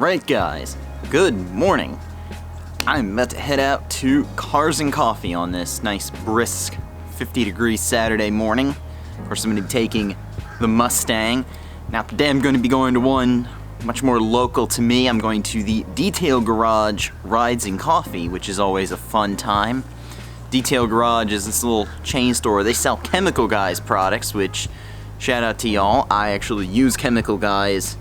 Alright guys, good morning. I'm about to head out to Cars and Coffee on this nice brisk 50-degree Saturday morning. Of course, I'm going to be taking the Mustang. Now today I'm going to be going to one much more local to me. I'm going to the Detail Garage Rides and Coffee, which is always a fun time. Detail Garage is this little chain store. They sell Chemical Guys products, which, shout out to y'all, I actually use Chemical Guys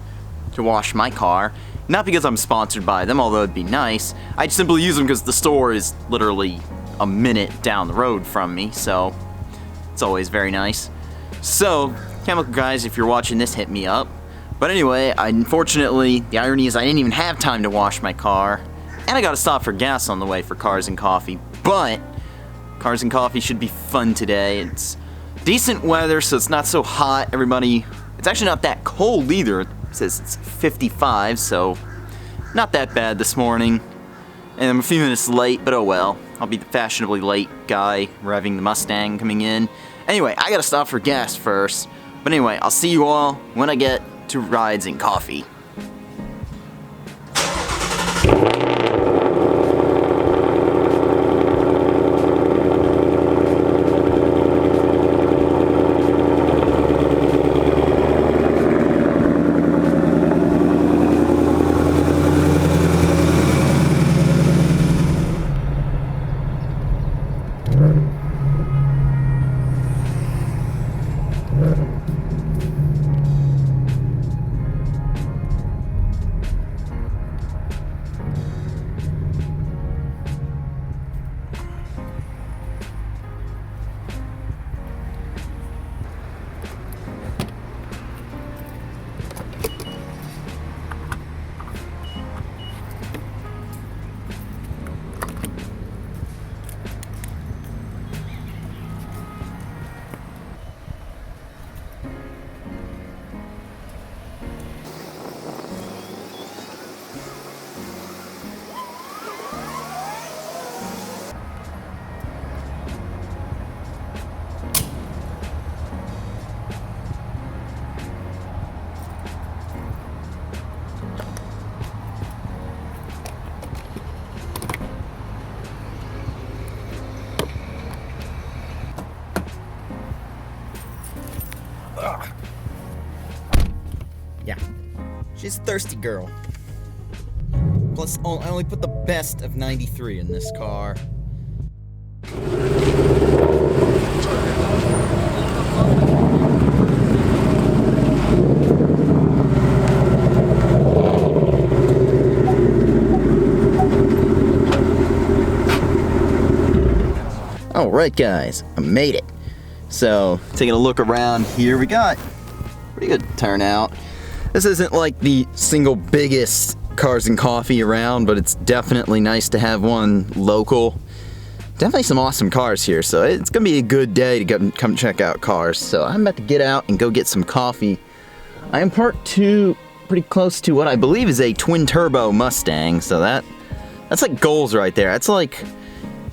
to wash my car. Not because I'm sponsored by them, although it'd be nice. I just simply use them because the store is literally a minute down the road from me, so it's always very nice. So, Chemical Guys, if you're watching this, hit me up. But anyway, unfortunately, the irony is I didn't even have time to wash my car, and I gotta stop for gas on the way for Cars and Coffee. But Cars and Coffee should be fun today. It's decent weather, so it's not so hot. It's actually not that cold either. It says it's 55, so not that bad this morning. And I'm a few minutes late, but oh well. I'll be the fashionably late guy revving the Mustang coming in. Anyway, I gotta stop for gas first. But anyway, I'll see you all when I get to Rides and Coffee. Yeah, she's a thirsty girl. Plus, I only put the best of 93 in this car. Alright guys, I made it. So, taking a look around here, we got pretty good turnout. This isn't like the single biggest Cars and Coffee around, but it's definitely nice to have one local. Definitely some awesome cars here, so it's gonna be a good day to come check out cars. So I'm about to get out and go get some coffee. I am parked pretty close to what I believe is a twin turbo Mustang, so that's like goals right there. That's like,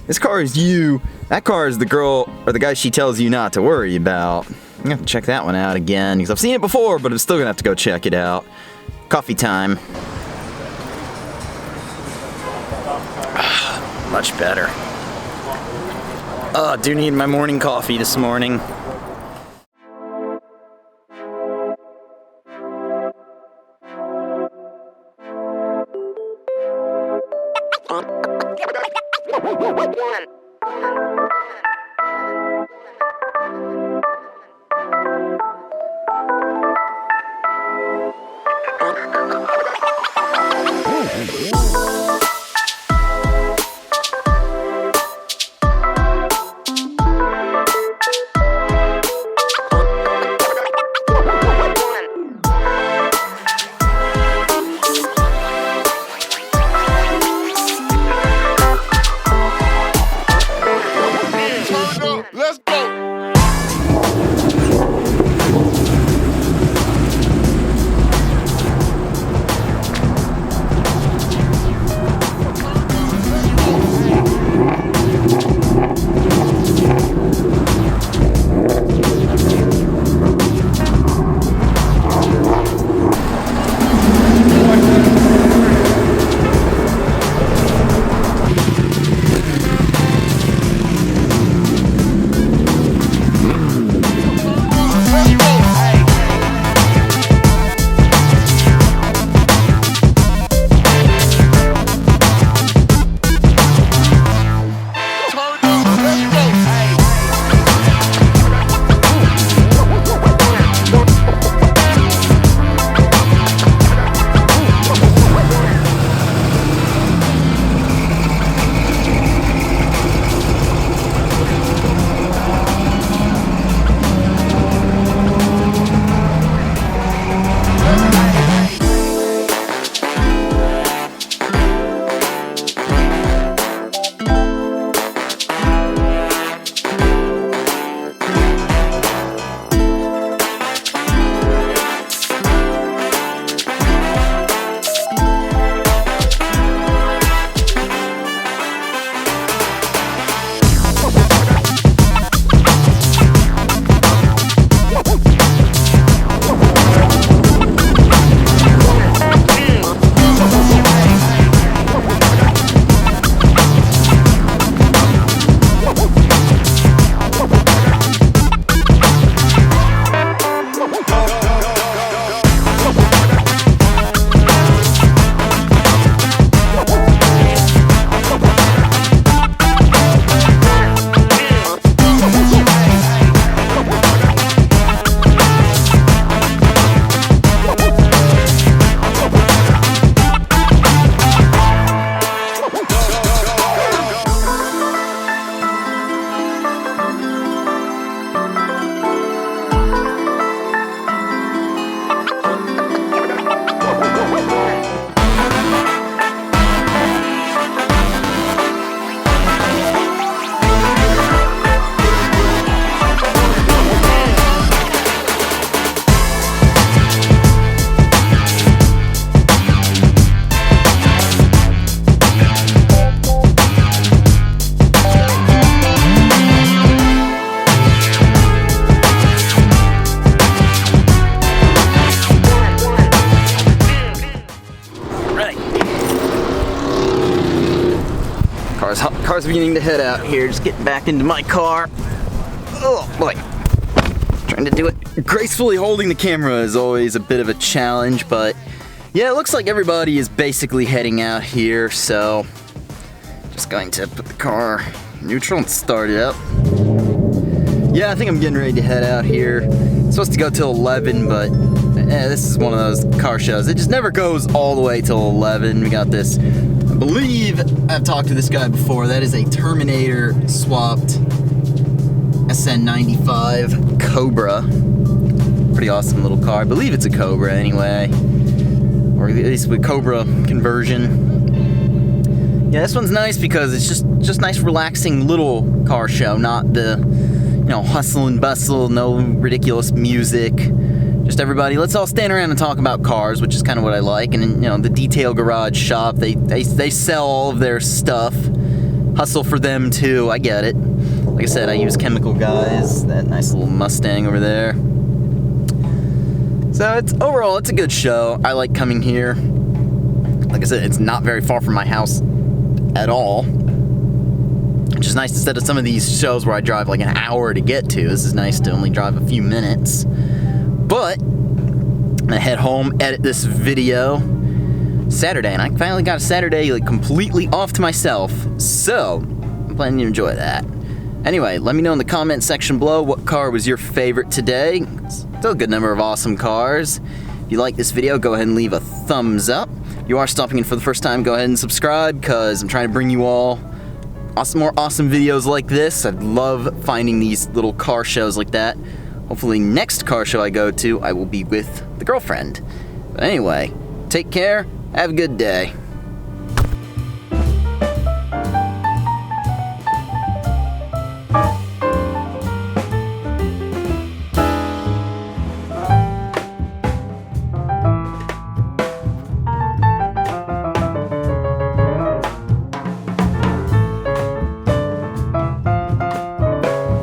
this car is you, that car is the girl or the guy she tells you not to worry about. I'm gonna have to check that one out again, because I've seen it before, but I'm still gonna have to go check it out. Coffee time. Much better. Oh, I do need my morning coffee this morning. Let's go. beginning to head out here. Just getting back into my car. Oh boy. Trying to do it gracefully. Holding the camera is always a bit of a challenge, but yeah, it looks like everybody is basically heading out here, so just going to put the car neutral and start it up. Yeah, I think I'm getting ready to head out here. It's supposed to go till 11, but this is one of those car shows. It just never goes all the way till 11. We got this, I believe I've talked to this guy before. That is a Terminator swapped SN95 Cobra. Pretty awesome little car. I believe it's a Cobra anyway. Or at least with Cobra conversion. Yeah, this one's nice because it's just nice, relaxing little car show, not the, you know, hustle and bustle, no ridiculous music. Just everybody, let's all stand around and talk about cars, which is kind of what I like. And, you know, the detail garage shop, they sell all of their stuff. Hustle for them too, I get it. Like I said, I use Chemical Guys, that nice little Mustang over there. So overall, it's a good show. I like coming here. Like I said, it's not very far from my house at all. Which is nice instead of some of these shows where I drive like an hour to get to. This is nice to only drive a few minutes. But I'm gonna head home, edit this video Saturday, and I finally got a Saturday like completely off to myself. So I'm planning to enjoy that. Anyway, let me know in the comment section below what car was your favorite today. Still a good number of awesome cars. If you like this video, go ahead and leave a thumbs up. If you are stopping in for the first time, go ahead and subscribe, because I'm trying to bring you all more awesome videos like this. I love finding these little car shows like that. Hopefully next car show I go to, I will be with the girlfriend. But anyway, take care, have a good day.